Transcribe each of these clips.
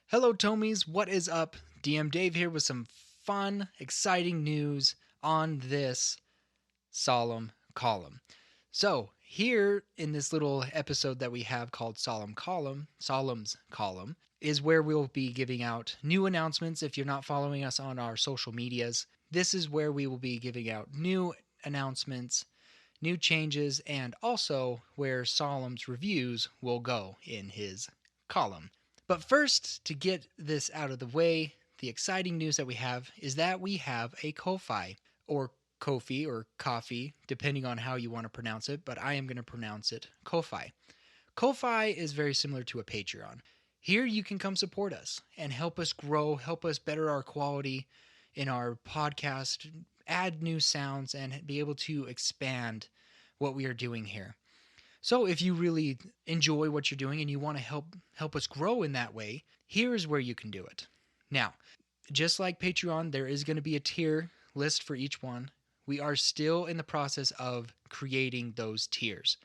Hello, Tomies. What is up? DM Dave here with some fun, exciting news on this solemn column. So, here in this little episode that we have called Saulum's Column, is where we'll be giving out new announcements. If you're not following us on our social medias, this is where we will be giving out new announcements, new changes, and also where Solemn's reviews will go in his column. But first, to get this out of the way, the exciting news that we have is that we have a Ko-Fi, or Kofi, or Coffee, depending on how you want to pronounce it, but I am going to pronounce it Ko-Fi. Ko-Fi is very similar to a Patreon. Here you can come support us and help us grow, help us better our quality in our podcast, add new sounds, and be able to expand what we are doing here. So if you really enjoy what you're doing and you want to help us grow in that way, here is where you can do it. Now, just like Patreon, there is going to be a tier list for each one. We are still in the process of creating those tiers.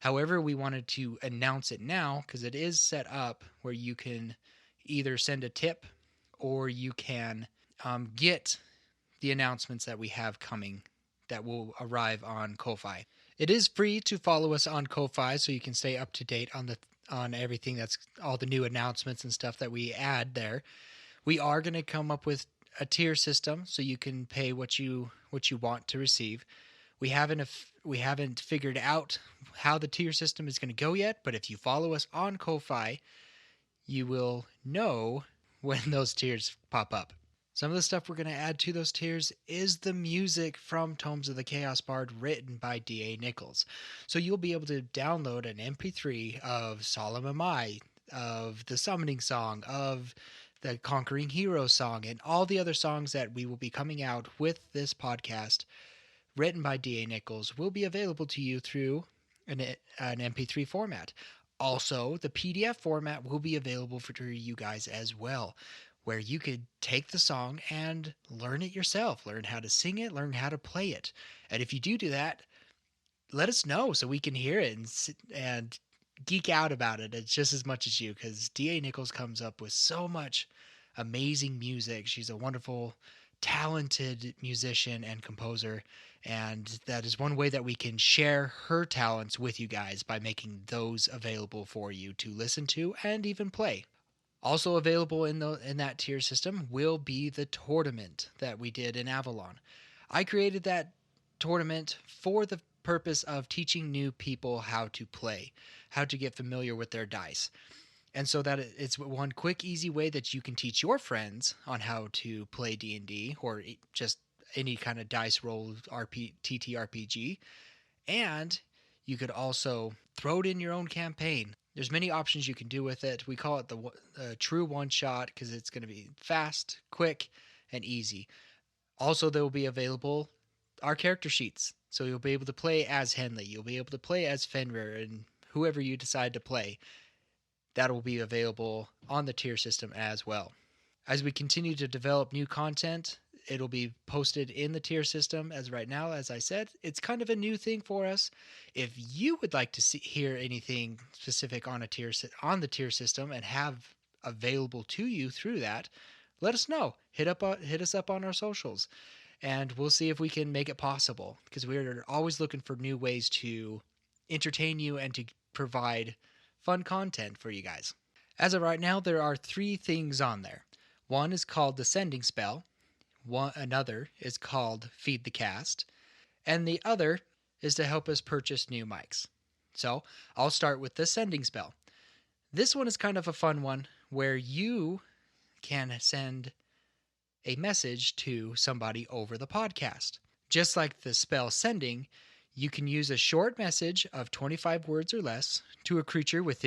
However, we wanted to announce it now because it is set up where you can either send a tip or you can get the announcements that we have coming that will arrive on Ko-Fi. It is free to follow us on Ko-Fi, so you can stay up to date on everything that's all the new announcements and stuff that we add there. We are going to come up with a tier system so you can pay what you want to receive. We haven't figured out how the tier system is going to go yet, but if you follow us on Ko-Fi, you will know when those tiers pop up. Some of the stuff we're going to add to those tiers is the music from Tomes of the Chaos Bard written by D.A. Nichols. So you'll be able to download an MP3 of Saulum Am I, of the Summoning Song, of the Conquering Hero song, and all the other songs that we will be coming out with this podcast written by D.A. Nichols will be available to you through an MP3 format. Also, the PDF format will be available for you guys as well, where you could take the song and learn it yourself, learn how to sing it, learn how to play it. And if you do that, let us know so we can hear it and geek out about it. It's just as much as you, because D.A. Nichols comes up with so much amazing music. She's a wonderful, talented musician and composer, and that is one way that we can share her talents with you guys by making those available for you to listen to and even play. Also available in that tier system will be the tournament that we did in Avalon. I created that tournament for the purpose of teaching new people how to play, how to get familiar with their dice. And so that it's one quick, easy way that you can teach your friends on how to play D&D or just any kind of dice roll TTRPG. And you could also throw it in your own campaign. There's many options you can do with it. We call it the true one-shot because it's going to be fast, quick, and easy. Also, there will be available our character sheets. So you'll be able to play as Henley. You'll be able to play as Fenrir and whoever you decide to play. That will be available on the tier system as well. As we continue to develop new content, it'll be posted in the tier system. As right now, as I said, it's kind of a new thing for us. If you would like to hear anything specific on the tier system and have available to you through that, let us know. Hit us up on our socials, and we'll see if we can make it possible. Because we're always looking for new ways to entertain you and to provide fun content for you guys. As of right now, there are 3 things on there. One is called the Sending Spell. Another is called Feed the Cast, and the other is to help us purchase new mics. So I'll start with the Sending Spell. This one is kind of a fun one where you can send a message to somebody over the podcast. Just like the spell Sending, you can use a short message of 25 words or less to a creature with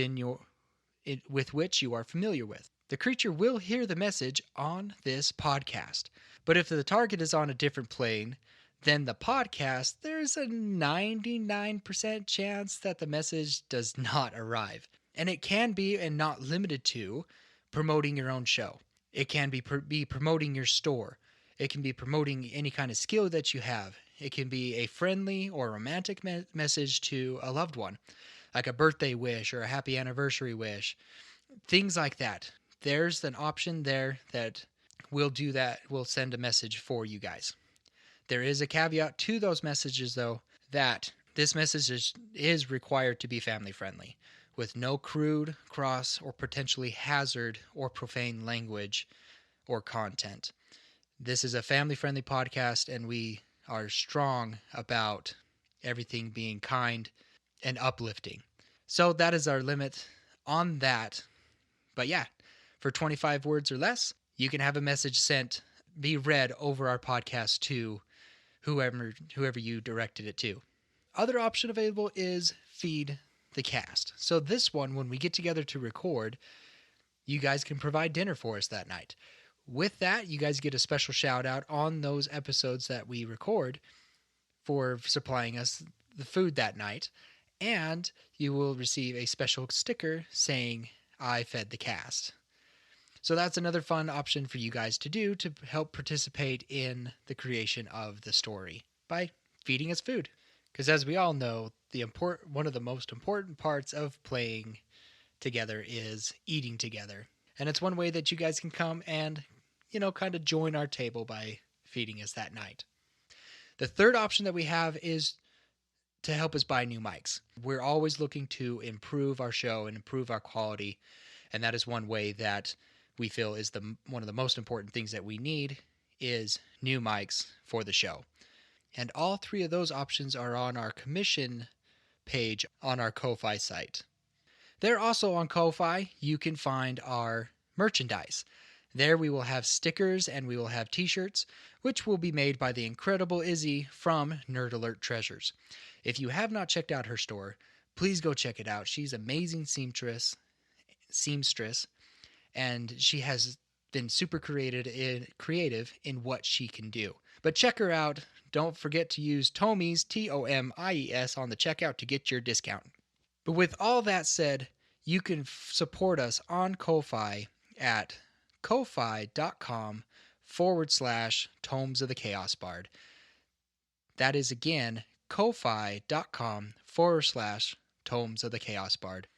which you are familiar with. The creature will hear the message on this podcast. But if the target is on a different plane than the podcast, there's a 99% chance that the message does not arrive. And it can be, and not limited to, promoting your own show. It can be promoting your store. It can be promoting any kind of skill that you have. It can be a friendly or romantic message to a loved one, like a birthday wish or a happy anniversary wish. Things like that. there's an option there that we'll do that. We'll send a message for you guys. There is a caveat to those messages, though, that this message is required to be family friendly, with no crude, cross, or potentially hazard or profane language or content. This is a family friendly podcast, and we are strong about everything being kind and uplifting. So that is our limit on that. But yeah, for 25 words or less, you can have a message sent, be read over our podcast to whoever you directed it to. Other option available is feed the cast. So this one, when we get together to record, you guys can provide dinner for us that night. With that, you guys get a special shout out on those episodes that we record for supplying us the food that night. And you will receive a special sticker saying, I fed the cast. So that's another fun option for you guys to do to help participate in the creation of the story by feeding us food. Because as we all know, one of the most important parts of playing together is eating together. And it's one way that you guys can come and, kind of join our table by feeding us that night. The third option that we have is to help us buy new mics. We're always looking to improve our show and improve our quality. And that is one way that we feel is one of the most important things that we need is new mics for the show. And all three of those options are on our commission page on our Ko-Fi site. There also on Ko-Fi, you can find our merchandise. There we will have stickers and we will have t-shirts, which will be made by the incredible Izzy from Nerd Alert Treasures. If you have not checked out her store, please go check it out. She's an amazing seamstress, and she has been super creative in what she can do. But check her out. Don't forget to use Tomies, Tomies, on the checkout to get your discount. But with all that said, you can support us on Ko-Fi at kofi.com/Tomes of the Chaos Bard. That is again kofi.com/Tomes of the Chaos Bard.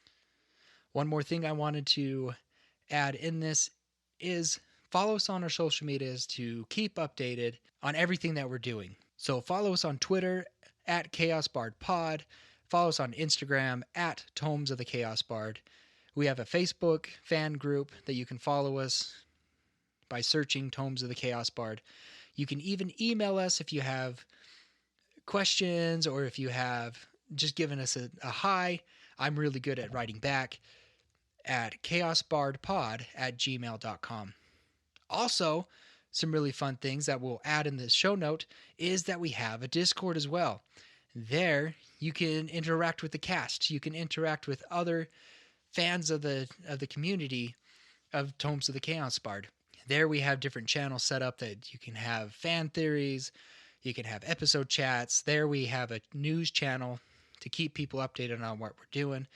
One more thing I wanted to add in this is follow us on our social medias to keep updated on everything that we're doing. So follow us on Twitter at Chaos Bard Pod. Follow us on Instagram at Tomes of the Chaos Bard. We have a Facebook fan group that you can follow us by searching Tomes of the Chaos Bard. You can even email us if you have questions or if you have just given us a hi. I'm really good at writing back at chaosbardpod@gmail.com. Also, some really fun things that we'll add in the show note is that we have a Discord as well. There, you can interact with the cast. You can interact with other fans of the community of Tomes of the Chaos Bard. There we have different channels set up that you can have fan theories, you can have episode chats. There we have a news channel to keep people updated on what we're doing.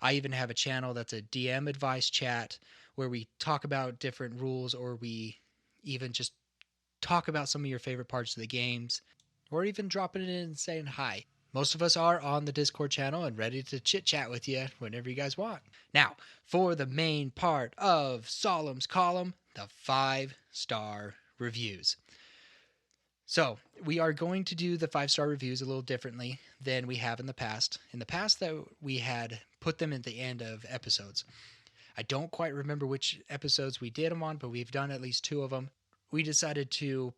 I even have a channel that's a DM advice chat where we talk about different rules, or we even just talk about some of your favorite parts of the games, or even dropping it in and saying hi. Most of us are on the Discord channel and ready to chit-chat with you whenever you guys want. Now, for the main part of Saulum's column, the 5-star reviews. So, we are going to do the 5-star reviews a little differently than we have in the past. In the past, that we had put them at the end of episodes. I don't quite remember which episodes we did them on, but we've done at least 2 of them. We decided to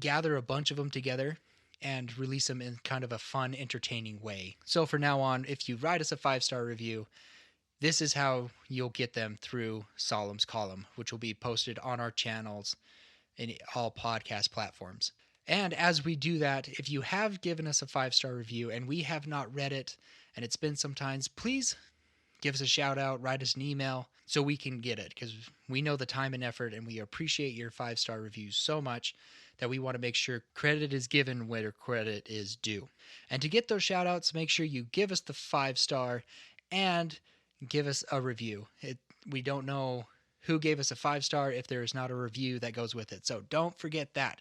gather a bunch of them together and release them in kind of a fun, entertaining way. So for now on, if you write us a 5-star review, this is how you'll get them through Saulum's column, which will be posted on our channels in all podcast platforms. And as we do that, if you have given us a 5-star review and we have not read it, and it's been some times, please give us a shout out, write us an email so we can get it, because we know the time and effort and we appreciate your 5-star reviews so much that we want to make sure credit is given where credit is due. And to get those shout outs, make sure you give us the 5-star and give us a review. We don't know who gave us a 5-star if there is not a review that goes with it. So don't forget that.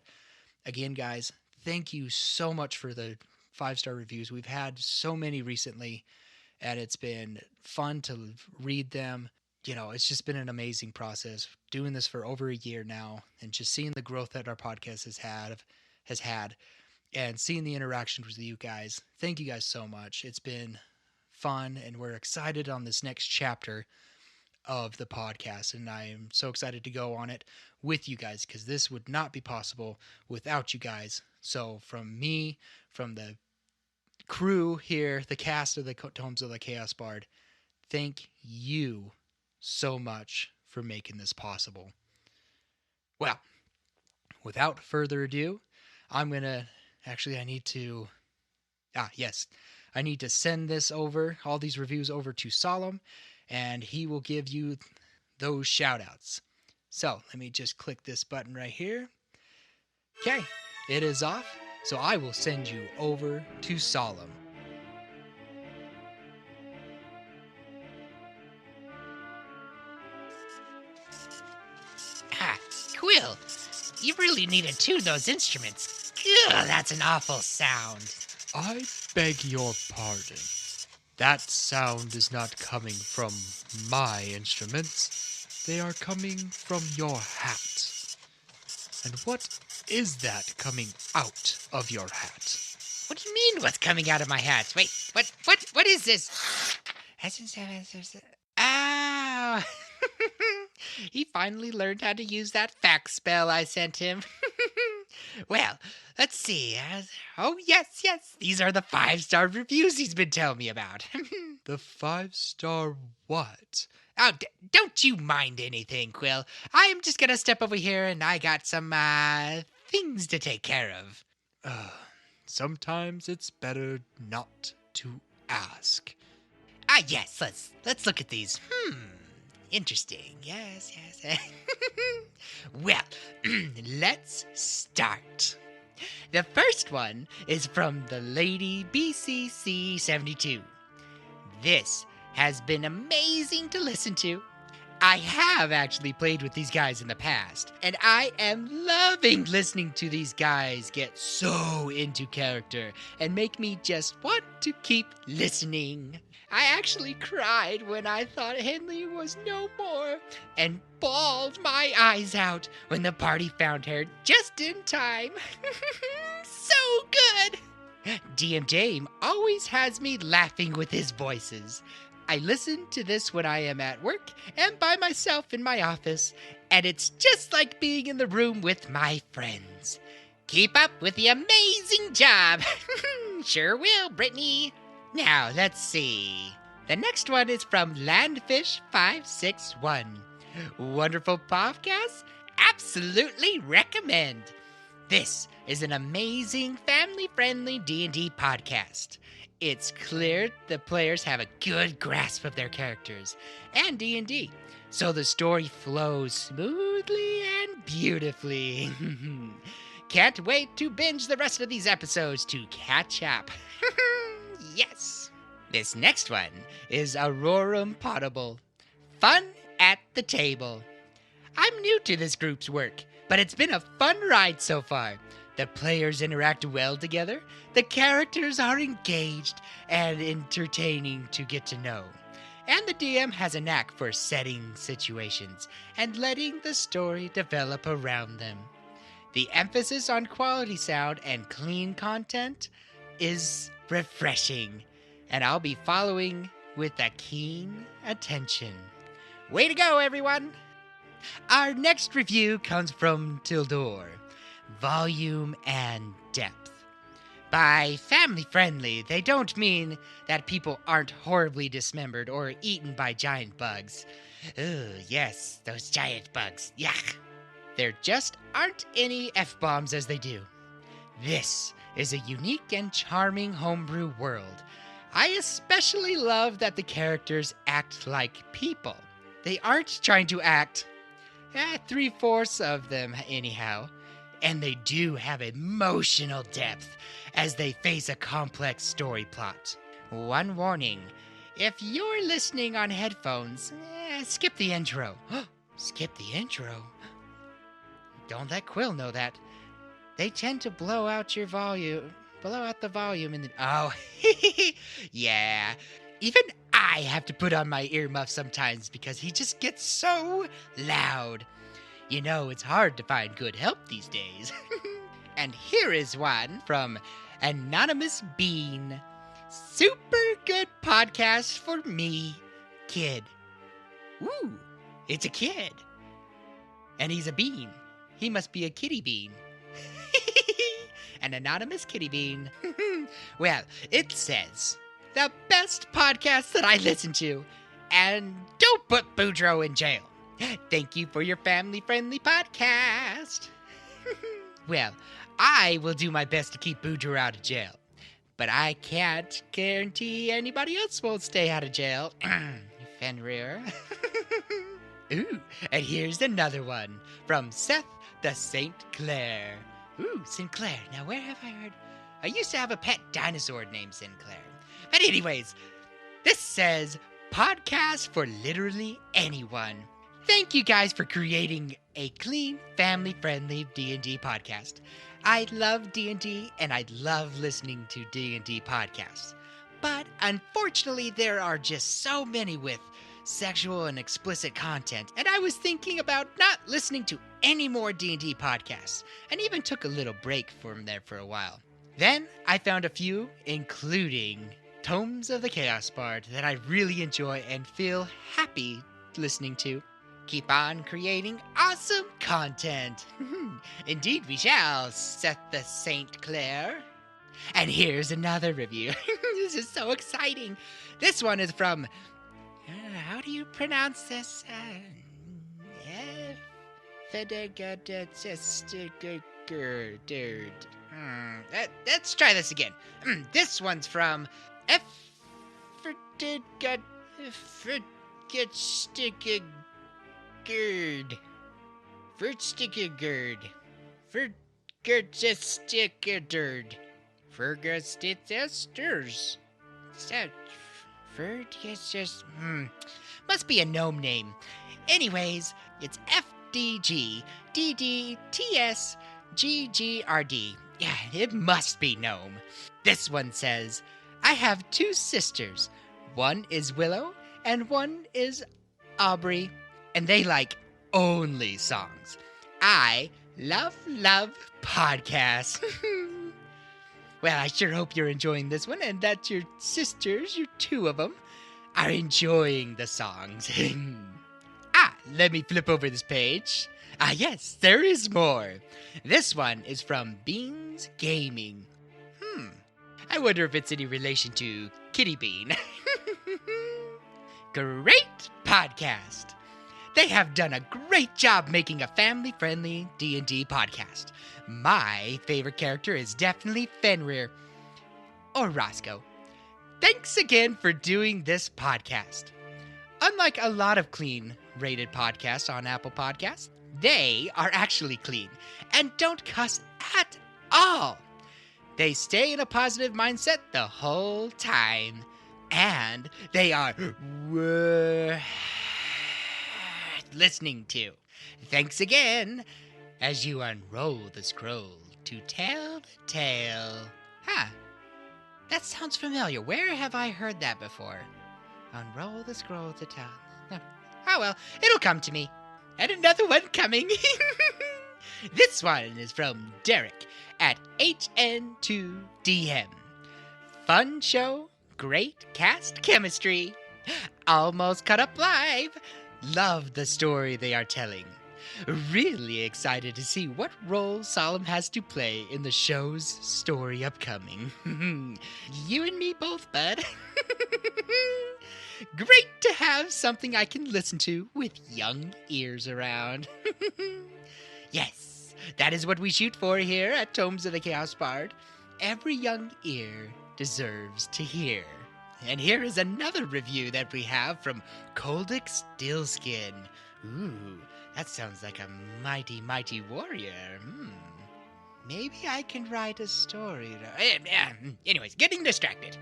Again, guys, thank you so much for the 5-star reviews. We've had so many recently, and it's been fun to read them. it's just been an amazing process doing this for over a year now, and just seeing the growth that our podcast has had, and seeing the interactions with you guys. Thank you guys so much. It's been fun, and we're excited on this next chapter of the podcast, and I am so excited to go on it with you guys, because this would not be possible without you guys. So from me, from the crew here, the cast of the Tomes of the Chaos Bard, thank you so much for making this possible. Well, without further ado, I'm gonna actually I need to send this over, all these reviews over to Saulum, and he will give you those shout outs. So let me just click this button right here. Okay, it is off, so I will send you over to Saulum. Ah, Quill, you really need to tune those instruments. Ugh, that's an awful sound. I beg your pardon. That sound is not coming from my instruments. They are coming from your hat. And what is that coming out of your hat? What do you mean, what's coming out of my hat? Wait, what is this? Ow! He finally learned how to use that fax spell I sent him. Well, let's see. Oh, yes. These are the 5-star reviews he's been telling me about. The 5-star what? Oh, don't you mind anything, Quill. I am just gonna step over here and I got some, things to take care of. Sometimes it's better not to ask. Yes, let's look at these. Interesting. Yes. Well, let's start. The first one is from the Lady BCC72. This has been amazing to listen to. I have actually played with these guys in the past, and I am loving listening to these guys get so into character and make me just want to keep listening. I actually cried when I thought Henley was no more, and bawled my eyes out when the party found her just in time. So good! DM Dame always has me laughing with his voices. I listen to this when I am at work and by myself in my office, and it's just like being in the room with my friends. Keep up with the amazing job. Sure will, Brittany. Now, let's see. The next one is from Landfish561. Wonderful podcast? Absolutely recommend. This is an amazing family-friendly D&D podcast. It's clear the players have a good grasp of their characters and D&D, so the story flows smoothly and beautifully. Can't wait to binge the rest of these episodes to catch up. Yes. This next one is Aurorum Potable. Fun at the table. I'm new to this group's work, but it's been a fun ride so far. The players interact well together, the characters are engaged and entertaining to get to know, and the DM has a knack for setting situations and letting the story develop around them. The emphasis on quality sound and clean content is refreshing, and I'll be following with a keen attention. Way to go, everyone! Our next review comes from Tildor. Volume and depth. By family-friendly, they don't mean that people aren't horribly dismembered or eaten by giant bugs. Ooh, yes, those giant bugs. Yuck! There just aren't any F-bombs as they do. This is a unique and charming homebrew world. I especially love that the characters act like people. They aren't trying to act. 3/4 of them, anyhow. And they do have emotional depth as they face a complex story plot. One warning, if you're listening on headphones, skip the intro. Skip the intro? Don't let Quill know that. They tend to blow out the volume in the... Oh, yeah. Even I have to put on my earmuffs sometimes because he just gets so loud. You know, it's hard to find good help these days. And here is one from Anonymous Bean. Super good podcast for me, kid. Ooh, it's a kid. And he's a bean. He must be a kitty bean. An anonymous kitty bean. Well, it says, the best podcast that I listen to. And don't put Boudreaux in jail. Thank you for your family-friendly podcast. Well, I will do my best to keep Boudreaux out of jail. But I can't guarantee anybody else won't stay out of jail. Fenrir. Ooh, and here's another one from Seth the St. Clair. Ooh, Sinclair. Now, where have I heard? I used to have a pet dinosaur named Sinclair. But anyways, this says, podcast for literally anyone. Thank you guys for creating a clean, family-friendly D&D podcast. I love D&D, and I love listening to D&D podcasts. But unfortunately, there are just so many with sexual and explicit content, and I was thinking about not listening to any more D&D podcasts, and even took a little break from there for a while. Then I found a few, including Tomes of the Chaos Bard, that I really enjoy and feel happy listening to. Keep on creating awesome content. Indeed we shall, Seth the St. Clair. And here's another review. This is so exciting. This one is from, how do you pronounce this? Let's try this again. This one's from Fertigerd. Fergusticusters. Must be a gnome name. Anyways, it's FDG DDTS GGRD. Yeah, it must be gnome. This one says, I have two sisters. One is Willow and one is Aubrey, and they like only songs. I love podcasts. Well, I sure hope you're enjoying this one and that your sisters, your two of them, are enjoying the songs. Let me flip over this page. Yes, there is more. This one is from Beans Gaming. I wonder if it's any relation to Kitty Bean. Great podcast. They have done a great job making a family-friendly D&D podcast. My favorite character is definitely Fenrir, or Roscoe. Thanks again for doing this podcast. Unlike a lot of clean-rated podcasts on Apple Podcasts, they are actually clean and don't cuss at all. They stay in a positive mindset the whole time, and they are worth listening to. Thanks again as you unroll the scroll to tell the tale. That sounds familiar. Where have I heard that before? Unroll the scroll to tell. Oh well, it'll come to me. And another one coming. This one is from Derek at HN2DM. Fun show, great cast chemistry. Almost caught up live. Love the story they are telling. Really excited to see what role Saulum has to play in the show's story upcoming. You and me both, bud. Great to have something I can listen to with young ears around. Yes, that is what we shoot for here at Tomes of the Chaos Bard. Every young ear deserves to hear. And here is another review that we have from Koldic Stillskin. Ooh, that sounds like a mighty, mighty warrior. Maybe I can write a story. Anyways, getting distracted.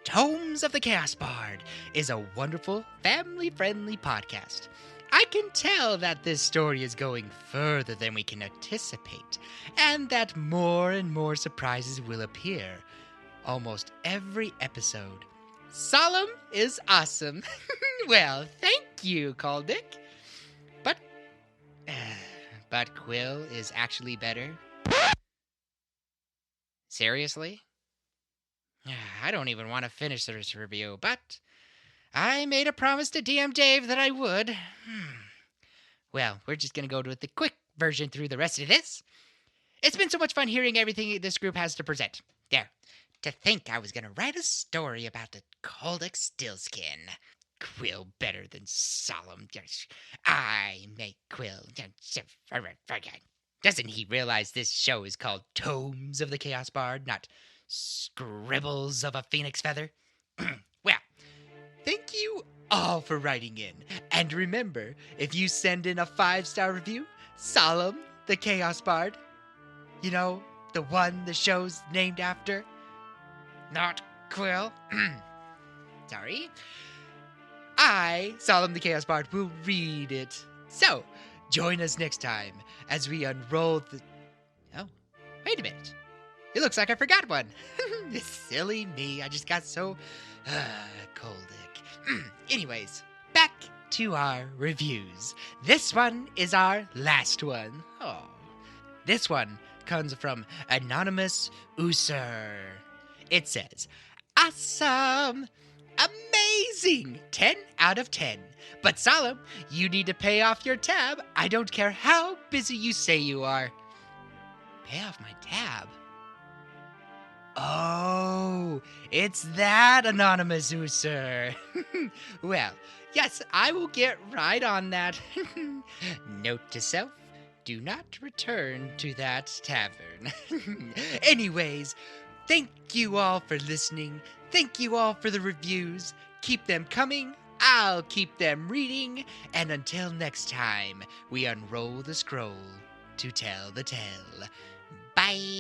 Tomes of the Chaos Bard is a wonderful, family-friendly podcast. I can tell that this story is going further than we can anticipate, and that more and more surprises will appear almost every episode. Saulum is awesome. Well, thank you, Caldick. But, but Quill is actually better. Seriously? I don't even want to finish this review, but I made a promise to DM Dave that I would. Well, we're just going to go with the quick version through the rest of this. It's been so much fun hearing everything this group has to present. There. To think I was going to write a story about the Caldic Stillskin. Quill better than Saulum. I make Quill. Doesn't he realize this show is called Tomes of the Chaos Bard, not Scribbles of a Phoenix Feather? Well, thank you all for writing in. And remember, if you send in a 5-star review, Saulum, the Chaos Bard, you know, the one the show's named after, not Quill. Sorry. I, Saulum the Chaos Bard, will read it. So, join us next time as we unroll the... Oh, wait a minute. It looks like I forgot one. Silly me. I just got so... coldic. Anyways, back to our reviews. This one is our last one. Oh. This one comes from Anonymous User. It says, awesome! Amazing! 10 out of 10. But Saulum, you need to pay off your tab. I don't care how busy you say you are. Pay off my tab? Oh, it's that, Anonymous User. Well, yes, I will get right on that. Note to self, do not return to that tavern. Anyways, thank you all for listening. Thank you all for the reviews. Keep them coming. I'll keep them reading. And until next time, we unroll the scroll to tell the tale. Bye.